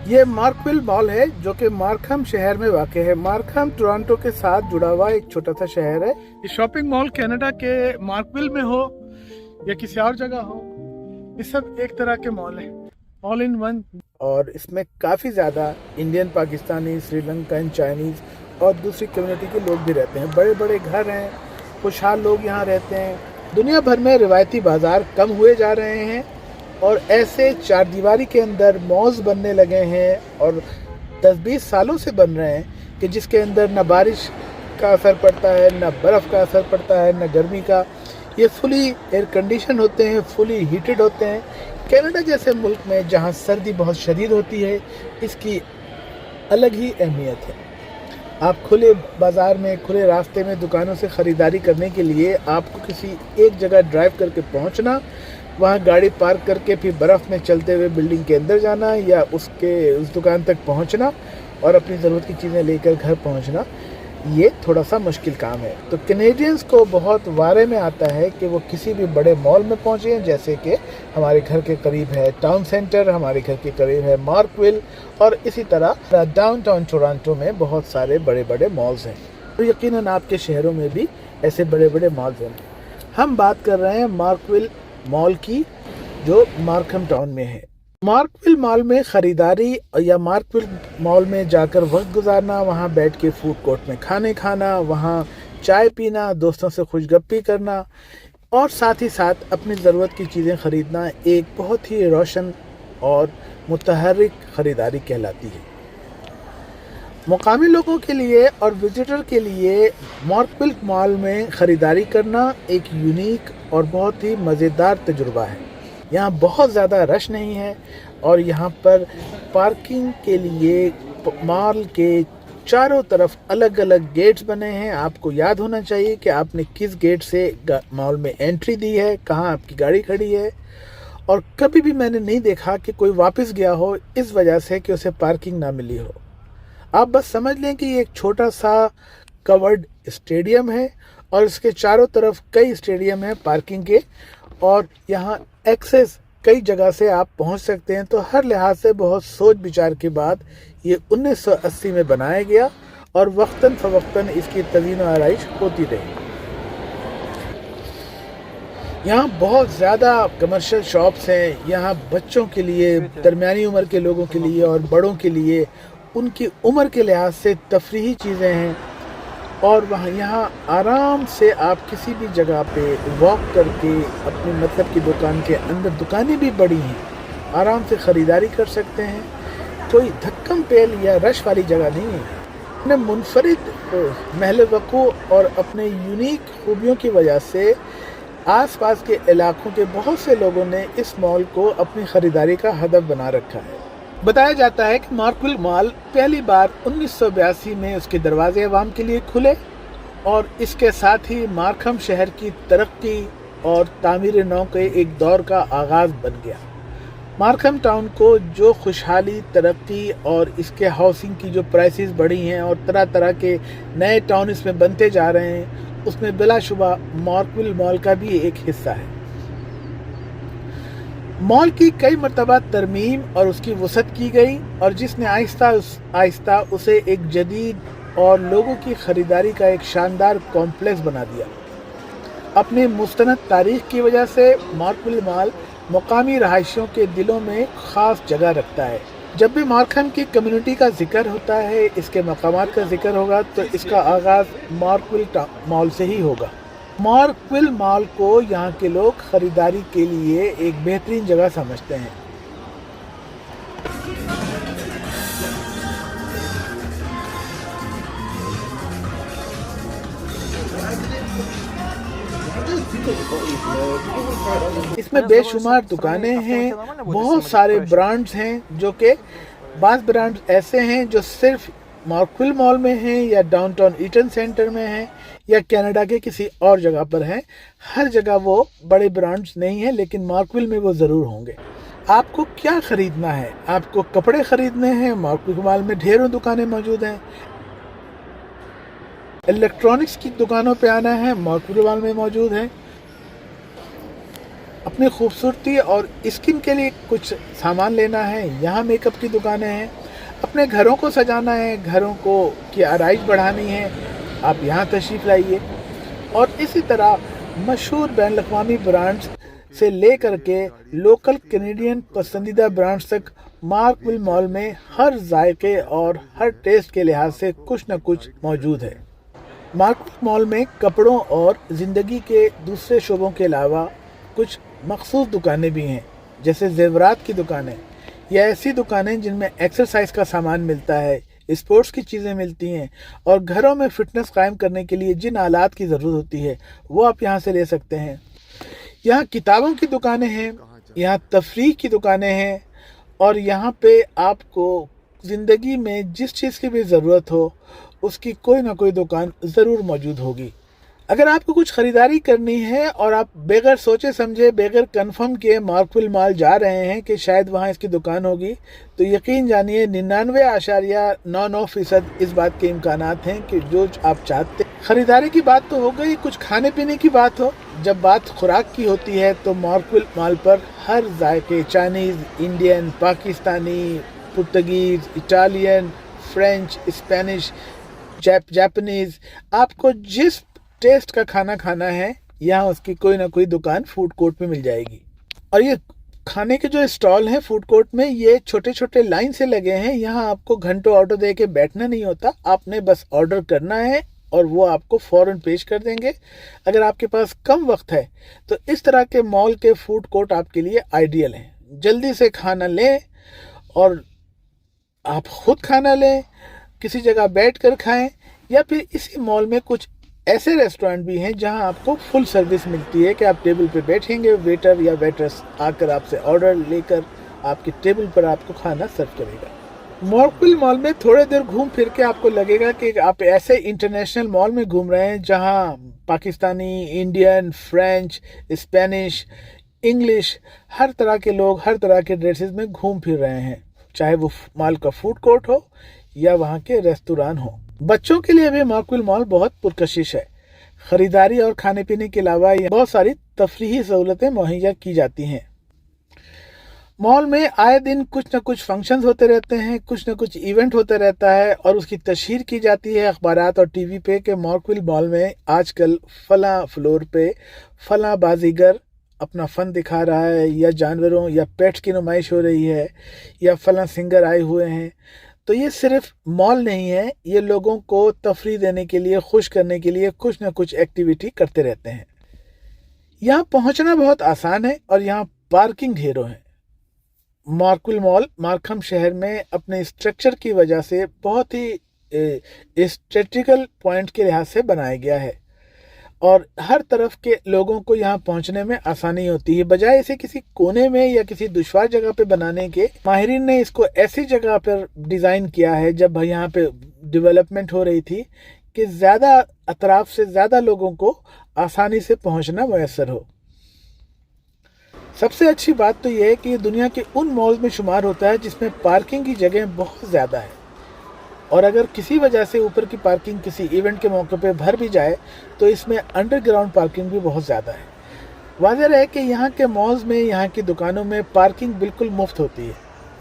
یہ مارکویل مال ہے جو کہ مارکھم شہر میں واقع ہے۔ مارکھم ٹورانٹو کے ساتھ جڑا ہوا ایک چھوٹا سا شہر ہے۔ یہ شاپنگ مال کینیڈا کے مارکویل میں ہو یا کسی اور جگہ ہو، یہ سب ایک طرح کے مال ہیں، آل ان ون۔ اور اس میں کافی زیادہ انڈین، پاکستانی، سری لنکن، چائنیز اور دوسری کمیونٹی کے لوگ بھی رہتے ہیں۔ بڑے بڑے گھر ہیں، خوشحال لوگ یہاں رہتے ہیں۔ دنیا بھر میں روایتی بازار کم ہوئے جا رہے ہیں اور ایسے چار دیواری کے اندر مالز بننے لگے ہیں اور 10-20 سالوں سے بن رہے ہیں کہ جس کے اندر نہ بارش کا اثر پڑتا ہے، نہ برف کا اثر پڑتا ہے، نہ گرمی کا۔ یہ فلی ایئر کنڈیشن ہوتے ہیں، فلی ہیٹڈ ہوتے ہیں۔ کینیڈا جیسے ملک میں جہاں سردی بہت شدید ہوتی ہے، اس کی الگ ہی اہمیت ہے۔ آپ کھلے بازار میں، کھلے راستے میں دکانوں سے خریداری کرنے کے لیے آپ کو کسی ایک جگہ ڈرائیو کر کے پہنچنا، وہاں گاڑی پارک کر کے پھر برف میں چلتے ہوئے بلڈنگ کے اندر جانا یا اس دکان تک پہنچنا اور اپنی ضرورت کی چیزیں لے کر گھر پہنچنا، یہ تھوڑا سا مشکل کام ہے۔ تو کینیڈینز کو بہت وارے میں آتا ہے کہ وہ کسی بھی بڑے مال میں پہنچیں، جیسے کہ ہمارے گھر کے قریب ہے ٹاؤن سینٹر، ہمارے گھر کے قریب ہے مارکویل، اور اسی طرح ڈاؤن ٹاؤن ٹورانٹو میں بہت سارے بڑے بڑے مالز ہیں۔ اور یقیناً آپ کے شہروں میں بھی ایسے بڑے بڑے مالز ہیں۔ ہم بات کر رہے ہیں مارکویل مال کی، جو مارکھم ٹاؤن میں ہے۔ مارکویل مال میں خریداری یا مارکویل مال میں جا کر وقت گزارنا، وہاں بیٹھ کے فوڈ کورٹ میں کھانے کھانا، وہاں چائے پینا، دوستوں سے خوش گپی کرنا اور ساتھ ہی ساتھ اپنی ضرورت کی چیزیں خریدنا ایک بہت ہی روشن اور متحرک خریداری کہلاتی ہے۔ مقامی لوگوں کے لیے اور وزٹر کے لیے مارکویل مال میں خریداری کرنا ایک یونیک اور بہت ہی مزیدار تجربہ ہے۔ یہاں بہت زیادہ رش نہیں ہے اور یہاں پر پارکنگ کے لیے مال کے چاروں طرف الگ الگ گیٹس بنے ہیں۔ آپ کو یاد ہونا چاہیے کہ آپ نے کس گیٹ سے مال میں انٹری دی ہے، کہاں آپ کی گاڑی کھڑی ہے، اور کبھی بھی میں نے نہیں دیکھا کہ کوئی واپس گیا ہو اس وجہ سے کہ اسے پارکنگ نہ ملی ہو۔ آپ بس سمجھ لیں کہ یہ ایک چھوٹا سا کورڈ اسٹیڈیم ہے اور اس کے چاروں طرف کئی اسٹیڈیم ہیں پارکنگ کے، اور یہاں ایکسس کئی جگہ سے آپ پہنچ سکتے ہیں۔ تو ہر لحاظ سے بہت سوچ بچار کے بعد یہ 1980 میں بنایا گیا اور وقتاً فوقتاً اس کی تزئین و آرائش ہوتی رہی۔ یہاں بہت زیادہ کمرشل شاپس ہیں۔ یہاں بچوں کے لیے، درمیانی عمر کے لوگوں کے لیے اور بڑوں کے لیے ان کی عمر کے لحاظ سے تفریحی چیزیں ہیں، اور یہاں آرام سے آپ کسی بھی جگہ پہ واک کر کے اپنی مطلب کی دکان کے اندر، دکانیں بھی بڑی ہیں، آرام سے خریداری کر سکتے ہیں۔ کوئی دھکم پیل یا رش والی جگہ نہیں ہے۔ اپنے منفرد محل وقوع اور اپنے یونیک خوبیوں کی وجہ سے آس پاس کے علاقوں کے بہت سے لوگوں نے اس مال کو اپنی خریداری کا ہدف بنا رکھا ہے۔ بتایا جاتا ہے کہ مارکویل مال پہلی بار 1982 میں اس کے دروازے عوام کے لیے کھلے اور اس کے ساتھ ہی مارکھم شہر کی ترقی اور تعمیر نو کے ایک دور کا آغاز بن گیا۔ مارکھم ٹاؤن کو جو خوشحالی، ترقی اور اس کے ہاؤسنگ کی جو پرائسز بڑھی ہیں اور طرح طرح کے نئے ٹاؤن اس میں بنتے جا رہے ہیں، اس میں بلا شبہ مارکویل مال کا بھی ایک حصہ ہے۔ مال کی کئی مرتبہ ترمیم اور اس کی وسعت کی گئی، اور جس نے آہستہ آہستہ اسے ایک جدید اور لوگوں کی خریداری کا ایک شاندار کمپلیکس بنا دیا۔ اپنی مستند تاریخ کی وجہ سے مارکویل مال مقامی رہائشیوں کے دلوں میں خاص جگہ رکھتا ہے۔ جب بھی مارکھم کی کمیونٹی کا ذکر ہوتا ہے، اس کے مقامات کا ذکر ہوگا، تو اس کا آغاز مارکویل مال سے ہی ہوگا۔ مارکویل مال کو یہاں کے لوگ خریداری کے لیے ایک بہترین جگہ سمجھتے ہیں۔ اس میں بے شمار دکانیں ہیں، بہت سارے برانڈز ہیں، جو کہ بعض برانڈز ایسے ہیں جو صرف مارکویل مال میں ہیں یا ڈاؤن ٹاؤن ایٹن سینٹر میں ہیں یا کینیڈا کے کسی اور جگہ پر ہیں۔ ہر جگہ وہ بڑے برانڈز نہیں ہیں، لیکن مارکویل میں وہ ضرور ہوں گے۔ آپ کو کیا خریدنا ہے؟ آپ کو کپڑے خریدنے ہیں؟ مارکویل مال میں ڈھیروں دکانیں موجود ہیں۔ الیکٹرانکس کی دکانوں پہ آنا ہے؟ مارکویل مال میں موجود ہیں۔ अपनी खूबसूरती और स्किन के लिए कुछ सामान लेना है, यहाँ मेकअप की दुकानें हैं। अपने घरों को सजाना है, घरों को की आराइश बढ़ानी है, आप यहाँ तशरीफ़ लाइए। और इसी तरह मशहूर बैन अवी ब्रांड्स से ले करके लोकल कैनेडियन पसंदीदा ब्रांड्स तक मार्कविल मॉल में हर जायके और हर टेस्ट के लिहाज से कुछ न कुछ मौजूद है। मार्कविल मॉल में कपड़ों और ज़िंदगी के दूसरे शोबों के अलावा कुछ मखसूस दुकानें भी हैं, जैसे जेवरात की दुकानें या ऐसी दुकानें जिनमें एक्सरसाइज का सामान मिलता है, स्पोर्ट्स की चीज़ें मिलती हैं और घरों में फिटनेस कायम करने के लिए जिन आलात की ज़रूरत होती है वो आप यहाँ से ले सकते हैं। यहाँ किताबों की दुकानें हैं, यहाँ तफरीह की दुकानें हैं और यहाँ पे आपको ज़िंदगी में जिस चीज़ की भी ज़रूरत हो उसकी कोई ना कोई दुकान ज़रूर मौजूद होगी। अगर आपको कुछ ख़रीदारी करनी है और आप बगैर सोचे समझे, बगैर कंफर्म किए मार्कविल मॉल जा रहे हैं कि शायद वहाँ इसकी दुकान होगी, तो यकीन जानिए 99.99% इस बात के इम्कानात हैं कि जो आप चाहते। ख़रीदारी की बात तो हो गई, कुछ खाने पीने की बात हो। जब बात खुराक की होती है तो मार्कविल मॉल पर हर जायके, Chinese, Indian, Pakistani, Portuguese, Italian, French, Spanish, Japanese, आपको जिस टेस्ट का खाना खाना है यहाँ उसकी कोई ना कोई दुकान फूड कोर्ट में मिल जाएगी। और ये खाने के जो स्टॉल हैं फूड कोर्ट में, ये छोटे छोटे लाइन से लगे हैं। यहाँ आपको घंटों ऑर्डर दे के बैठना नहीं होता, आपने बस ऑर्डर करना है और वो आपको फ़ौरन पेश कर देंगे। अगर आपके पास कम वक्त है तो इस तरह के मॉल के फूड कोर्ट आपके लिए आइडियल हैं। जल्दी से खाना लें और आप खुद खाना लें, किसी जगह बैठ कर खाएं, या फिर इसी मॉल में कुछ ऐसे रेस्टोरेंट भी हैं जहां आपको फुल सर्विस मिलती है कि आप टेबल पे बैठेंगे, वेटर या वेट्रेस आकर आपसे ऑर्डर लेकर आपके टेबल पर आपको खाना सर्व करेगा। मार्कविल मॉल में थोड़ी देर घूम फिर के आपको लगेगा कि आप ऐसे इंटरनेशनल मॉल में घूम रहे हैं जहां Pakistani, Indian, French, Spanish, English, हर तरह के लोग हर तरह के ड्रेसेस में घूम फिर रहे हैं, चाहे वो मॉल का फूड कोर्ट हो या वहाँ के रेस्तोरां हो। बच्चों के लिए भी मार्कविल मॉल बहुत पुरकशिश है। खरीदारी और खाने पीने के अलावा यहाँ बहुत सारी तफरीही सहूलतें मुहैया की जाती हैं। मॉल में आए दिन कुछ न कुछ फंक्शंस होते रहते हैं, कुछ न कुछ इवेंट होता रहता है और उसकी तशहीर की जाती है अखबारात और टीवी पे कि मार्कविल मॉल में आजकल फलां फ्लोर पे फलां बाजीगर अपना फन दिखा रहा है, या जानवरों या पेट्स की नुमाइश हो रही है, या फलां सिंगर आए हुए हैं। तो ये सिर्फ मॉल नहीं है, ये लोगों को तफरीह देने के लिए, खुश करने के लिए कुछ ना कुछ एक्टिविटी करते रहते हैं। यहाँ पहुँचना बहुत आसान है और यहाँ पार्किंग ढेरों है। मार्कविल मॉल मार्कहम शहर में अपने स्ट्रक्चर की वजह से बहुत ही स्ट्रेटेजिकल पॉइंट के लिहाज से बनाया गया है और हर तरफ के लोगों को यहाँ पहुँचने में आसानी होती है। बजाय इसे किसी कोने में या किसी दुश्वार जगह पे बनाने के, माहिरीन ने इसको ऐसी जगह पर डिज़ाइन किया है जब यहाँ पे डेवलपमेंट हो रही थी कि ज़्यादा अतराफ से ज़्यादा लोगों को आसानी से पहुँचना मैसर हो। सबसे अच्छी बात तो यह है कि ये दुनिया के उन मॉल्स में शुमार होता है जिसमें पार्किंग की जगह बहुत ज़्यादा है, और अगर किसी वजह से ऊपर की पार्किंग किसी इवेंट के मौके पे भर भी जाए तो इसमें अंडरग्राउंड पार्किंग भी बहुत ज़्यादा है। वाज़ेह है कि यहाँ के मॉल्स में, यहाँ की दुकानों में पार्किंग बिल्कुल मुफ्त होती है।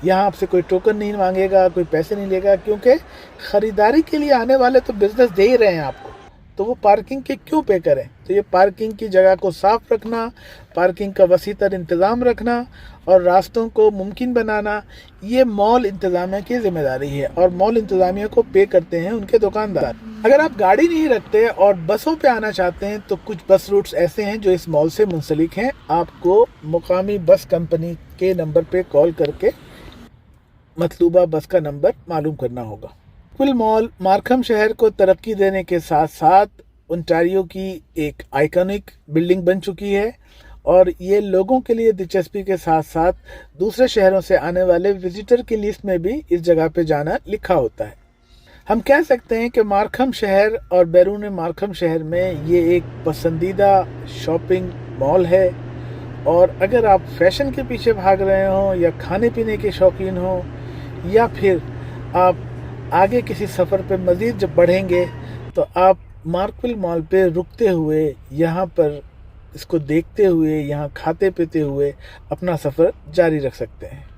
यहाँ आपसे कोई टोकन नहीं मांगेगा, कोई पैसे नहीं लेगा, क्योंकि ख़रीदारी के लिए आने वाले तो बिज़नेस दे ही रहे हैं आपको, तो वो पार्किंग के क्यों पे करें। तो ये पार्किंग की जगह को साफ़ रखना, पार्किंग का वसीतर इंतज़ाम रखना और रास्तों को मुमकिन बनाना, ये मॉल इंतज़ामिया की ज़िम्मेदारी है और मॉल इंतज़ामिया को पे करते हैं उनके दुकानदार। अगर आप गाड़ी नहीं रखते और बसों पे आना चाहते हैं तो कुछ बस रूट्स ऐसे हैं जो इस मॉल से मुंसलिक हैं। आपको मुकामी बस कंपनी के नंबर पे कॉल करके मतलूबा बस का नंबर मालूम करना होगा। मार्कविल मॉल मार्कहम शहर को तरक्की देने के साथ साथ ओंटारियो की एक आइकॉनिक बिल्डिंग बन चुकी है और ये लोगों के लिए दिलचस्पी के साथ साथ दूसरे शहरों से आने वाले विजिटर की लिस्ट में भी इस जगह पे जाना लिखा होता है। हम कह सकते हैं कि मार्कहम शहर और बैरून मार्कहम शहर में ये एक पसंदीदा शॉपिंग मॉल है, और अगर आप फैशन के पीछे भाग रहे हों या खाने पीने के शौकीन हों या फिर आप आगे किसी सफ़र पे मज़ीद जब बढ़ेंगे तो आप मार्कविल मॉल पे रुकते हुए यहाँ पर اس کو دیکھتے ہوئے, یہاں کھاتے پیتے ہوئے اپنا سفر جاری رکھ سکتے ہیں.